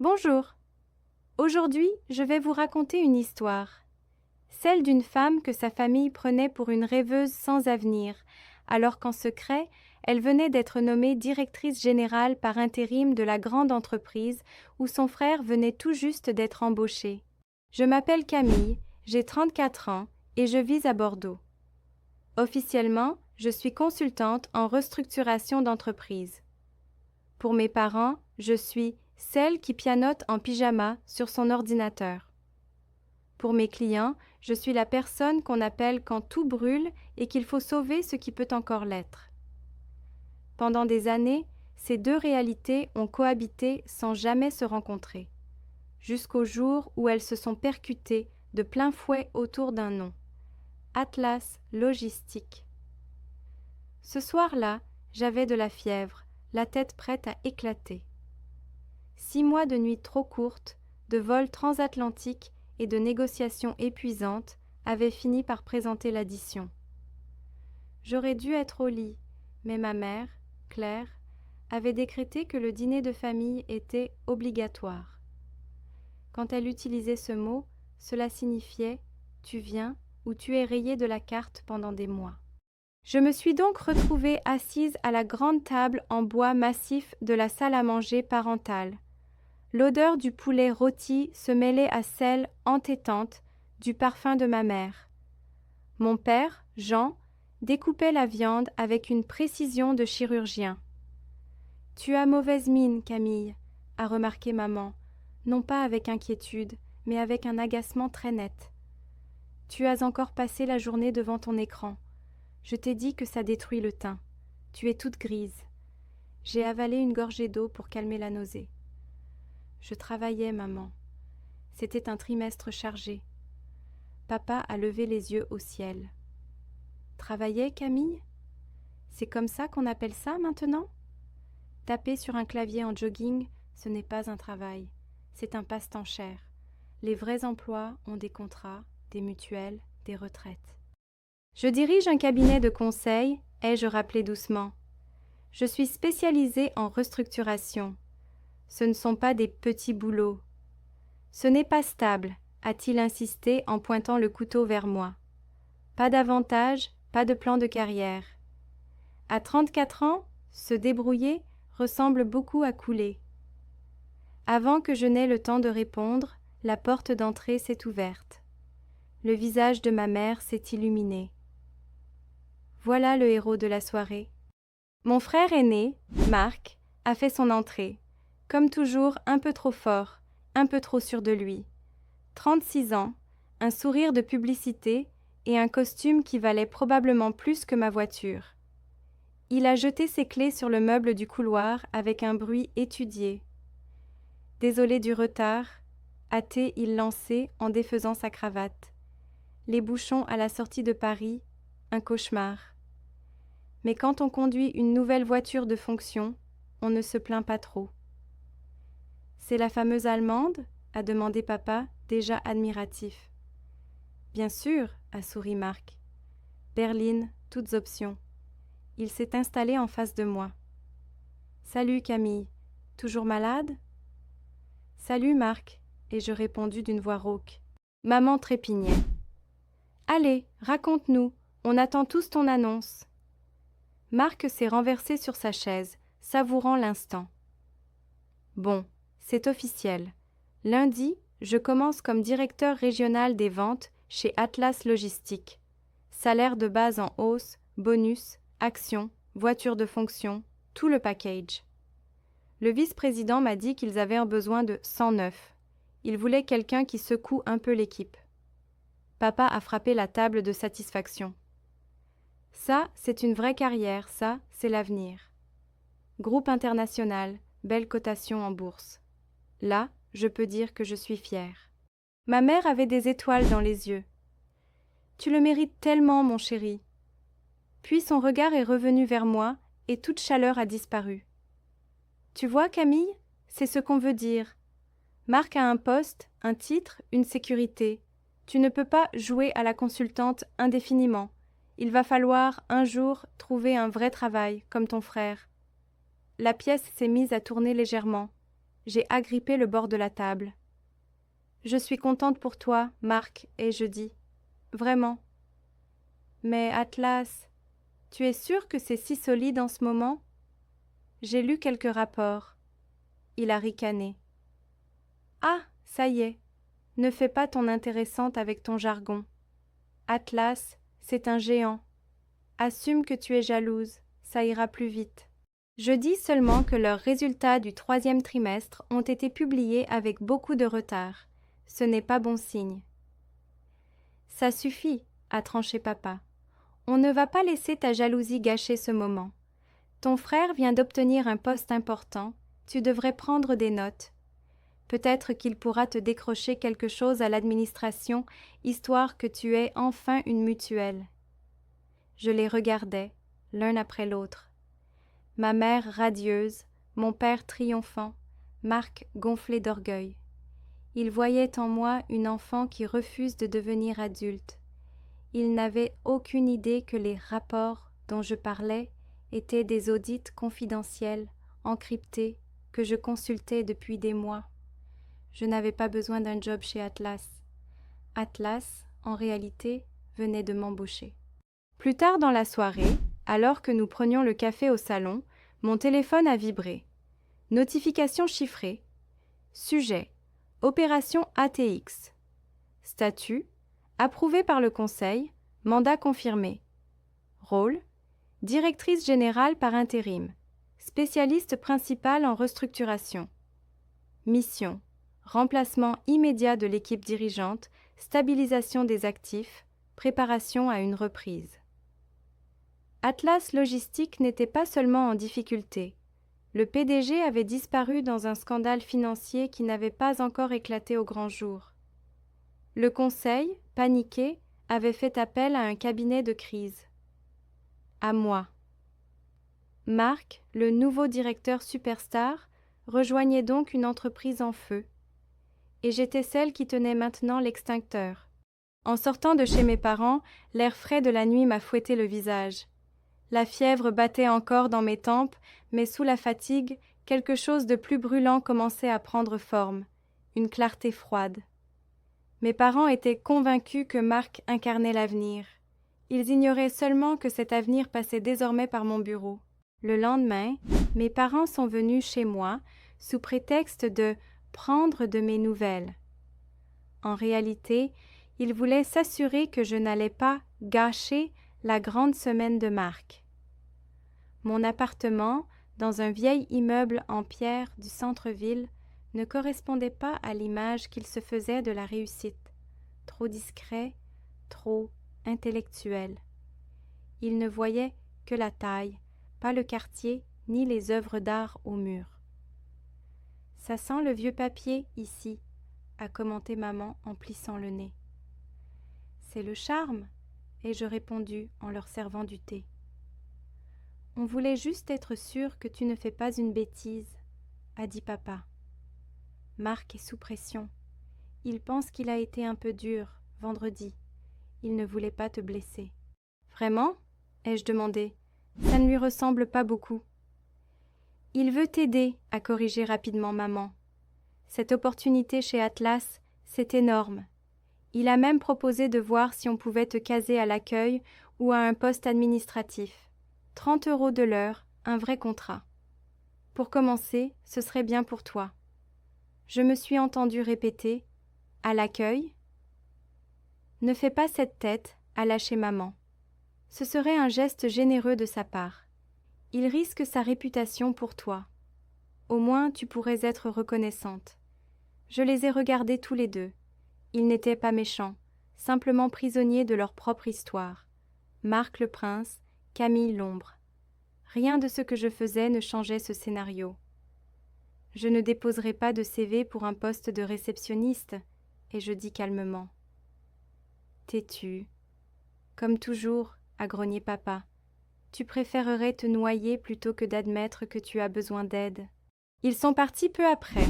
Bonjour. Aujourd'hui, je vais vous raconter une histoire. Celle d'une femme que sa famille prenait pour une rêveuse sans avenir, alors qu'en secret, elle venait d'être nommée directrice générale par intérim de la grande entreprise où son frère venait tout juste d'être embauché. Je m'appelle Camille, j'ai 34 ans et je vis à Bordeaux. Officiellement, je suis consultante en restructuration d'entreprise. Pour mes parents, je suis celle qui pianote en pyjama sur son ordinateur. Pour mes clients, je suis la personne qu'on appelle quand tout brûle et qu'il faut sauver ce qui peut encore l'être. Pendant des années, ces deux réalités ont cohabité sans jamais se rencontrer, jusqu'au jour où elles se sont percutées de plein fouet autour d'un nom: Atlas Logistique. Ce soir-là, j'avais de la fièvre, la tête prête à éclater. 6 mois de nuits trop courtes, de vols transatlantiques et de négociations épuisantes avaient fini par présenter l'addition. J'aurais dû être au lit, mais ma mère, Claire, avait décrété que le dîner de famille était obligatoire. Quand elle utilisait ce mot, cela signifiait « tu viens » ou « tu es rayé de la carte pendant des mois ». Je me suis donc retrouvée assise à la grande table en bois massif de la salle à manger parentale. L'odeur du poulet rôti se mêlait à celle entêtante du parfum de ma mère. Mon père, Jean, découpait la viande avec une précision de chirurgien. « Tu as mauvaise mine, Camille », a remarqué maman, non pas avec inquiétude, mais avec un agacement très net. « Tu as encore passé la journée devant ton écran. Je t'ai dit que ça détruit le teint. Tu es toute grise. » J'ai avalé une gorgée d'eau pour calmer la nausée. Je travaillais, maman. C'était un trimestre chargé. Papa a levé les yeux au ciel. Travailler, Camille? C'est comme ça qu'on appelle ça maintenant? Taper sur un clavier en jogging, ce n'est pas un travail. C'est un passe-temps cher. Les vrais emplois ont des contrats, des mutuelles, des retraites. Je dirige un cabinet de conseil, ai-je rappelé doucement. Je suis spécialisée en restructuration. Ce ne sont pas des petits boulots. Ce n'est pas stable, a-t-il insisté en pointant le couteau vers moi. Pas d'avantage, pas de plan de carrière. À 34 ans, se débrouiller ressemble beaucoup à couler. Avant que je n'aie le temps de répondre, la porte d'entrée s'est ouverte. Le visage de ma mère s'est illuminé. Voilà le héros de la soirée. Mon frère aîné, Marc, a fait son entrée. Comme toujours, un peu trop fort, un peu trop sûr de lui. 36 ans, un sourire de publicité et un costume qui valait probablement plus que ma voiture. Il a jeté ses clés sur le meuble du couloir avec un bruit étudié. Désolé du retard, hâté, il lançait en défaisant sa cravate. Les bouchons à la sortie de Paris, un cauchemar. Mais quand on conduit une nouvelle voiture de fonction, on ne se plaint pas trop. C'est la fameuse Allemande? A demandé papa, déjà admiratif. Bien sûr, a souri Marc. Berline, toutes options. Il s'est installé en face de moi. Salut Camille, toujours malade? Salut Marc, ai-je répondu d'une voix rauque. Maman trépignait. Allez, raconte-nous, on attend tous ton annonce. Marc s'est renversé sur sa chaise, savourant l'instant. Bon, c'est officiel. Lundi, je commence comme directeur régional des ventes chez Atlas Logistique. Salaire de base en hausse, bonus, actions, voiture de fonction, tout le package. Le vice-président m'a dit qu'ils avaient besoin de 109. Il voulait quelqu'un qui secoue un peu l'équipe. Papa a frappé la table de satisfaction. Ça, c'est une vraie carrière, ça, c'est l'avenir. Groupe international, belle cotation en bourse. Là, je peux dire que je suis fière. Ma mère avait des étoiles dans les yeux. Tu le mérites tellement, mon chéri. Puis son regard est revenu vers moi et toute chaleur a disparu. Tu vois, Camille, c'est ce qu'on veut dire. Marc a un poste, un titre, une sécurité. Tu ne peux pas jouer à la consultante indéfiniment. Il va falloir, un jour, trouver un vrai travail, comme ton frère. La pièce s'est mise à tourner légèrement. J'ai agrippé le bord de la table. Je suis contente pour toi, Marc, et je dis. Vraiment. Mais Atlas, tu es sûr que c'est si solide en ce moment? J'ai lu quelques rapports. Il a ricané. Ah, ça y est. Ne fais pas ton intéressante avec ton jargon. Atlas, c'est un géant. Assume que tu es jalouse, ça ira plus vite. Je dis seulement que leurs résultats du 3e trimestre ont été publiés avec beaucoup de retard. Ce n'est pas bon signe. Ça suffit, a tranché papa. On ne va pas laisser ta jalousie gâcher ce moment. Ton frère vient d'obtenir un poste important, tu devrais prendre des notes. Peut-être qu'il pourra te décrocher quelque chose à l'administration, histoire que tu aies enfin une mutuelle. Je les regardais, l'un après l'autre. Ma mère radieuse, mon père triomphant, Marc gonflé d'orgueil. Il voyait en moi une enfant qui refuse de devenir adulte. Il n'avait aucune idée que les rapports dont je parlais étaient des audits confidentiels, encryptés, que je consultais depuis des mois. Je n'avais pas besoin d'un job chez Atlas. Atlas, en réalité, venait de m'embaucher. Plus tard dans la soirée, alors que nous prenions le café au salon, mon téléphone a vibré. Notification chiffrée. Sujet: Opération ATX. Statut: Approuvé par le Conseil, mandat confirmé. Rôle: Directrice générale par intérim, spécialiste principale en restructuration. Mission: Remplacement immédiat de l'équipe dirigeante, stabilisation des actifs, préparation à une reprise. Atlas Logistique n'était pas seulement en difficulté. Le PDG avait disparu dans un scandale financier qui n'avait pas encore éclaté au grand jour. Le conseil, paniqué, avait fait appel à un cabinet de crise. À moi. Marc, le nouveau directeur superstar, rejoignait donc une entreprise en feu. Et j'étais celle qui tenait maintenant l'extincteur. En sortant de chez mes parents, l'air frais de la nuit m'a fouetté le visage. La fièvre battait encore dans mes tempes, mais sous la fatigue, quelque chose de plus brûlant commençait à prendre forme, une clarté froide. Mes parents étaient convaincus que Marc incarnait l'avenir. Ils ignoraient seulement que cet avenir passait désormais par mon bureau. Le lendemain, mes parents sont venus chez moi sous prétexte de prendre de mes nouvelles. En réalité, ils voulaient s'assurer que je n'allais pas gâcher la grande semaine de Marc. Mon appartement, dans un vieil immeuble en pierre du centre-ville, ne correspondait pas à l'image qu'il se faisait de la réussite. Trop discret, trop intellectuel. Il ne voyait que la taille, pas le quartier ni les œuvres d'art au mur. « Ça sent le vieux papier, ici », a commenté maman en plissant le nez. « C'est le charme », ai-je répondu en leur servant du thé. « On voulait juste être sûr que tu ne fais pas une bêtise », a dit papa. Marc est sous pression. Il pense qu'il a été un peu dur, vendredi. Il ne voulait pas te blesser. « Vraiment ?» ai-je demandé. « Ça ne lui ressemble pas beaucoup. » « Il veut t'aider, » a corrigé rapidement maman. Cette opportunité chez Atlas, c'est énorme. Il a même proposé de voir si on pouvait te caser à l'accueil ou à un poste administratif. 30 € de l'heure, un vrai contrat. Pour commencer, ce serait bien pour toi. Je me suis entendue répéter « À l'accueil ?» Ne fais pas cette tête, a lâché maman. Ce serait un geste généreux de sa part. Il risque sa réputation pour toi. Au moins, tu pourrais être reconnaissante. Je les ai regardés tous les deux. Ils n'étaient pas méchants, simplement prisonniers de leur propre histoire. Marc le prince, Camille l'ombre. Rien de ce que je faisais ne changeait ce scénario. Je ne déposerai pas de CV pour un poste de réceptionniste, et je dis calmement. Têtu. Comme toujours, a grogné papa. Tu préférerais te noyer plutôt que d'admettre que tu as besoin d'aide. Ils sont partis peu après,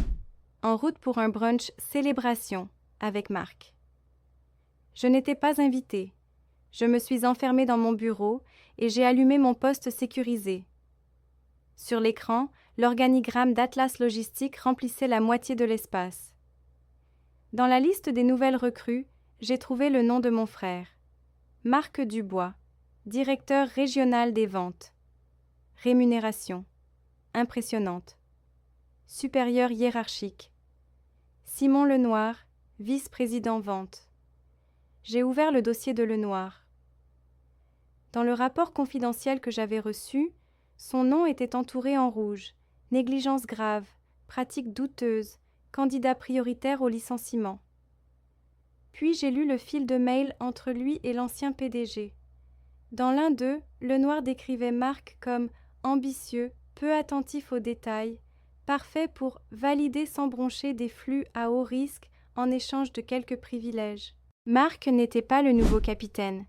en route pour un brunch célébration avec Marc. Je n'étais pas invitée. Je me suis enfermée dans mon bureau et j'ai allumé mon poste sécurisé. Sur l'écran, l'organigramme d'Atlas Logistique remplissait la moitié de l'espace. Dans la liste des nouvelles recrues, j'ai trouvé le nom de mon frère. Marc Dubois, directeur régional des ventes. Rémunération. Impressionnante. Supérieur hiérarchique. Simon Lenoir, vice-président vente. J'ai ouvert le dossier de Lenoir. Dans le rapport confidentiel que j'avais reçu, son nom était entouré en rouge. Négligence grave, pratique douteuse, candidat prioritaire au licenciement. Puis j'ai lu le fil de mail entre lui et l'ancien PDG. Dans l'un d'eux, Lenoir décrivait Marc comme ambitieux, peu attentif aux détails, parfait pour valider sans broncher des flux à haut risque en échange de quelques privilèges. Marc n'était pas le nouveau capitaine.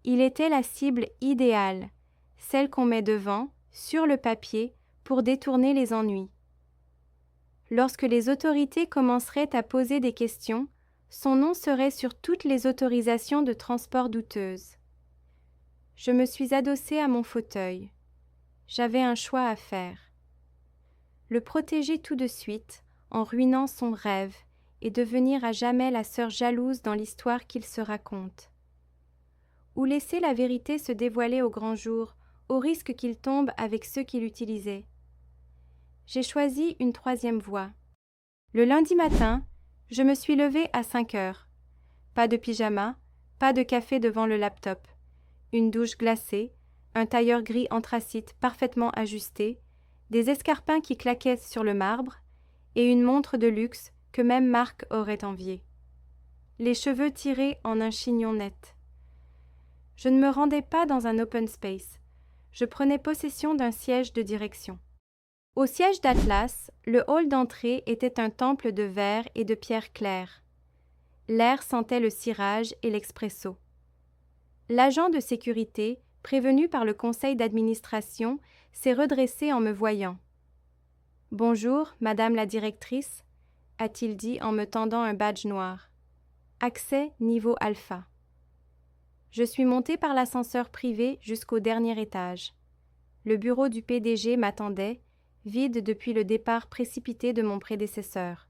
Il était la cible idéale, celle qu'on met devant, sur le papier, pour détourner les ennuis. Lorsque les autorités commenceraient à poser des questions, son nom serait sur toutes les autorisations de transport douteuses. Je me suis adossée à mon fauteuil. J'avais un choix à faire. Le protéger tout de suite, en ruinant son rêve, et devenir à jamais la sœur jalouse dans l'histoire qu'il se raconte. Ou laisser la vérité se dévoiler au grand jour, au risque qu'il tombe avec ceux qui l'utilisaient. J'ai choisi une troisième voie. Le lundi matin, je me suis levée à 5 heures. Pas de pyjama, pas de café devant le laptop. Une douche glacée, un tailleur gris anthracite parfaitement ajusté, des escarpins qui claquaient sur le marbre, et une montre de luxe que même Marc aurait enviée. Les cheveux tirés en un chignon net. Je ne me rendais pas dans un open space. Je prenais possession d'un siège de direction. Au siège d'Atlas, le hall d'entrée était un temple de verre et de pierre claire. L'air sentait le cirage et l'expresso. L'agent de sécurité, prévenu par le conseil d'administration, s'est redressé en me voyant. « Bonjour, madame la directrice », a-t-il dit en me tendant un badge noir. « Accès niveau alpha ». Je suis montée par l'ascenseur privé jusqu'au dernier étage. Le bureau du PDG m'attendait, vide depuis le départ précipité de mon prédécesseur.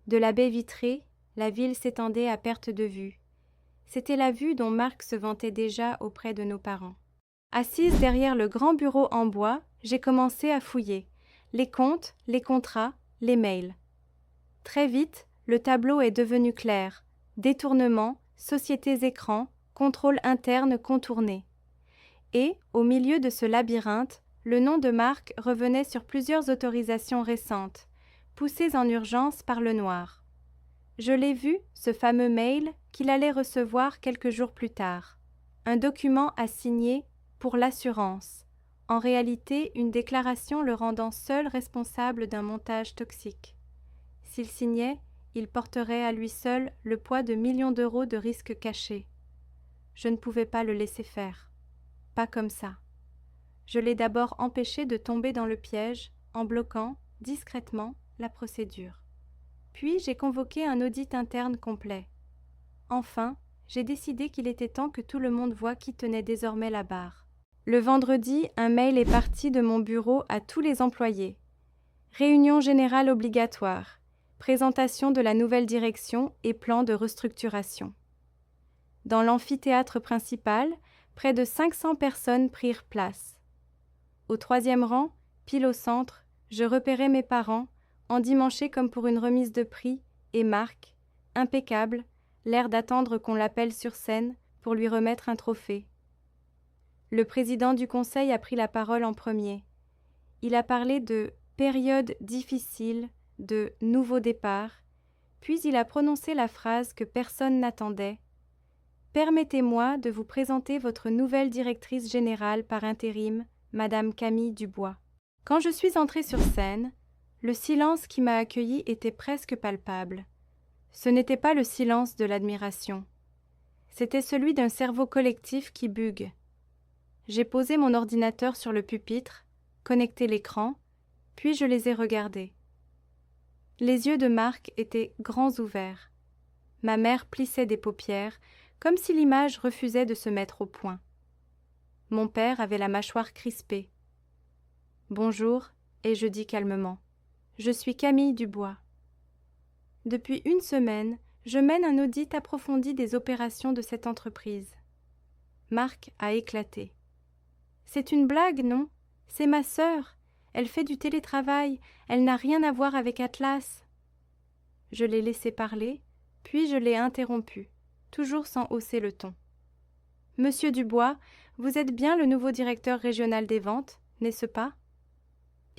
De la baie vitrée, la ville s'étendait à perte de vue. C'était la vue dont Marc se vantait déjà auprès de nos parents. Assise derrière le grand bureau en bois, j'ai commencé à fouiller. Les comptes, les contrats, les mails. Très vite, le tableau est devenu clair. Détournement, sociétés écrans, contrôle interne contourné. Et, au milieu de ce labyrinthe, le nom de Marc revenait sur plusieurs autorisations récentes, poussées en urgence par Lenoir. Je l'ai vu, ce fameux mail, qu'il allait recevoir quelques jours plus tard. Un document à signer pour l'assurance. En réalité, une déclaration le rendant seul responsable d'un montage toxique. S'il signait, il porterait à lui seul le poids de millions d'euros de risques cachés. Je ne pouvais pas le laisser faire. Pas comme ça. Je l'ai d'abord empêché de tomber dans le piège en bloquant, discrètement, la procédure. Puis j'ai convoqué un audit interne complet. Enfin, j'ai décidé qu'il était temps que tout le monde voie qui tenait désormais la barre. Le vendredi, un mail est parti de mon bureau à tous les employés. Réunion générale obligatoire, présentation de la nouvelle direction et plan de restructuration. Dans l'amphithéâtre principal, près de 500 personnes prirent place. Au troisième rang, pile au centre, je repérais mes parents, endimanchés comme pour une remise de prix, et Marc, impeccable, l'air d'attendre qu'on l'appelle sur scène pour lui remettre un trophée. Le président du conseil a pris la parole en premier. Il a parlé de « période difficile », de « nouveau départ », puis il a prononcé la phrase que personne n'attendait. « Permettez-moi de vous présenter votre nouvelle directrice générale par intérim, Madame Camille Dubois. » Quand je suis entrée sur scène, le silence qui m'a accueillie était presque palpable. Ce n'était pas le silence de l'admiration. C'était celui d'un cerveau collectif qui bugue. J'ai posé mon ordinateur sur le pupitre, connecté l'écran, puis je les ai regardés. Les yeux de Marc étaient grands ouverts. Ma mère plissait des paupières, comme si l'image refusait de se mettre au point. Mon père avait la mâchoire crispée. Bonjour, et je dis calmement. Je suis Camille Dubois. Depuis 1 semaine, je mène un audit approfondi des opérations de cette entreprise. Marc a éclaté. C'est une blague, non? C'est ma sœur. Elle fait du télétravail. Elle n'a rien à voir avec Atlas. Je l'ai laissé parler, puis je l'ai interrompu, toujours sans hausser le ton. Monsieur Dubois, vous êtes bien le nouveau directeur régional des ventes, n'est-ce pas?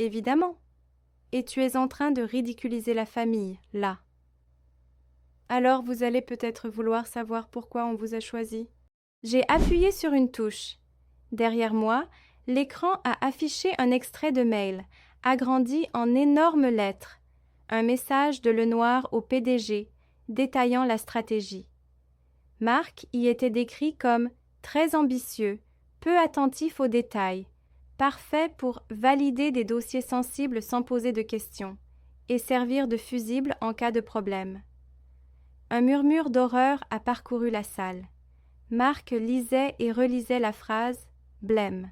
Évidemment. Et tu es en train de ridiculiser la famille, là. Alors vous allez peut-être vouloir savoir pourquoi on vous a choisi. J'ai appuyé sur une touche. Derrière moi, l'écran a affiché un extrait de mail, agrandi en énormes lettres, un message de Lenoir au PDG, détaillant la stratégie. Marc y était décrit comme très ambitieux, peu attentif aux détails, parfait pour valider des dossiers sensibles sans poser de questions, et servir de fusible en cas de problème. Un murmure d'horreur a parcouru la salle. Marc lisait et relisait la phrase « blême ».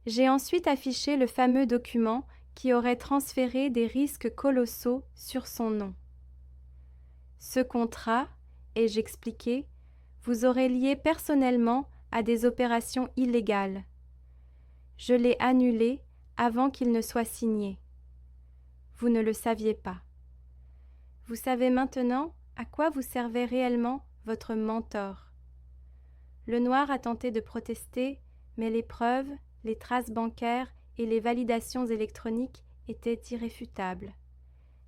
J'ai ensuite affiché le fameux document qui aurait transféré des risques colossaux sur son nom. Ce contrat, ai-je expliqué, vous aurait lié personnellement à des opérations illégales. Je l'ai annulé avant qu'il ne soit signé. Vous ne le saviez pas. Vous savez maintenant à quoi vous servait réellement votre mentor. Lenoir a tenté de protester, mais les preuves, les traces bancaires et les validations électroniques étaient irréfutables.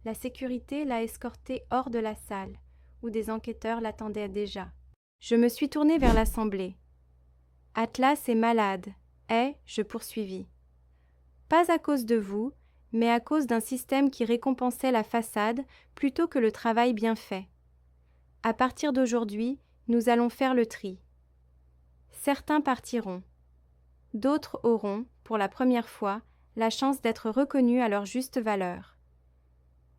La sécurité l'a escorté hors de la salle, où des enquêteurs l'attendaient déjà. Je me suis tournée vers l'assemblée. Atlas est malade, je poursuivis. Pas à cause de vous, mais à cause d'un système qui récompensait la façade plutôt que le travail bien fait. À partir d'aujourd'hui, nous allons faire le tri. Certains partiront. D'autres auront, pour la première fois, la chance d'être reconnus à leur juste valeur.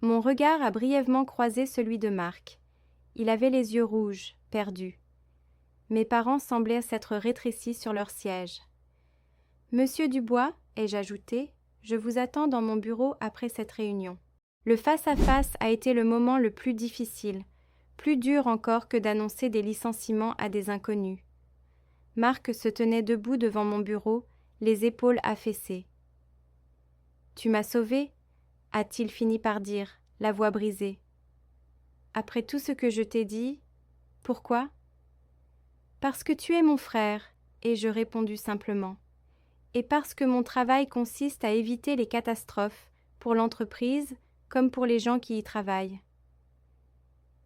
Mon regard a brièvement croisé celui de Marc. Il avait les yeux rouges, perdus. Mes parents semblaient s'être rétrécis sur leur siège. Monsieur Dubois, ai-je ajouté, je vous attends dans mon bureau après cette réunion. Le face-à-face a été le moment le plus difficile, plus dur encore que d'annoncer des licenciements à des inconnus. Marc se tenait debout devant mon bureau, les épaules affaissées. « Tu m'as sauvé » a-t-il fini par dire, la voix brisée. « Après tout ce que je t'ai dit, pourquoi ?»« Parce que tu es mon frère, » ai-je répondu simplement. « Et parce que mon travail consiste à éviter les catastrophes, pour l'entreprise comme pour les gens qui y travaillent. »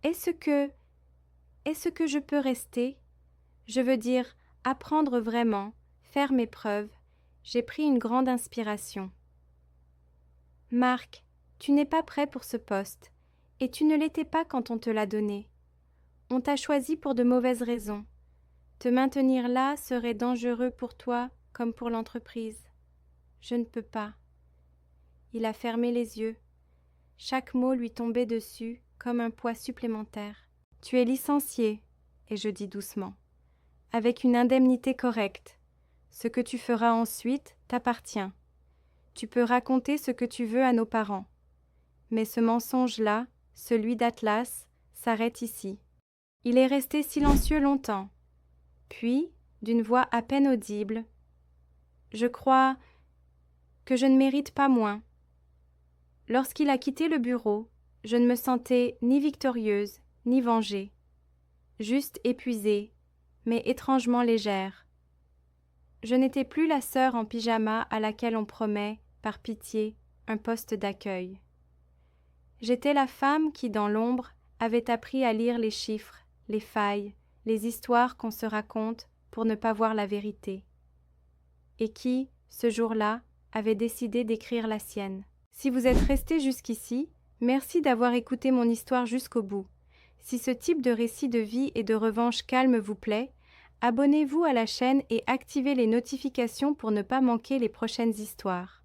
Est-ce que je peux rester? Je veux dire, apprendre vraiment, faire mes preuves. J'ai pris une grande inspiration. Marc, tu n'es pas prêt pour ce poste, et tu ne l'étais pas quand on te l'a donné. On t'a choisi pour de mauvaises raisons. Te maintenir là serait dangereux pour toi comme pour l'entreprise. Je ne peux pas. Il a fermé les yeux. Chaque mot lui tombait dessus comme un poids supplémentaire. Tu es licencié, et je dis doucement, avec une indemnité correcte. Ce que tu feras ensuite t'appartient. Tu peux raconter ce que tu veux à nos parents. Mais ce mensonge-là, celui d'Atlas, s'arrête ici. Il est resté silencieux longtemps. Puis, d'une voix à peine audible, « Je crois que je ne mérite pas moins. » Lorsqu'il a quitté le bureau, je ne me sentais ni victorieuse, ni vengée. Juste épuisée, mais étrangement légère. Je n'étais plus la sœur en pyjama à laquelle on promet, par pitié, un poste d'accueil. J'étais la femme qui, dans l'ombre, avait appris à lire les chiffres, les failles, les histoires qu'on se raconte pour ne pas voir la vérité. Et qui, ce jour-là, avait décidé d'écrire la sienne. Si vous êtes resté jusqu'ici, merci d'avoir écouté mon histoire jusqu'au bout. Si ce type de récit de vie et de revanche calme vous plaît, abonnez-vous à la chaîne et activez les notifications pour ne pas manquer les prochaines histoires.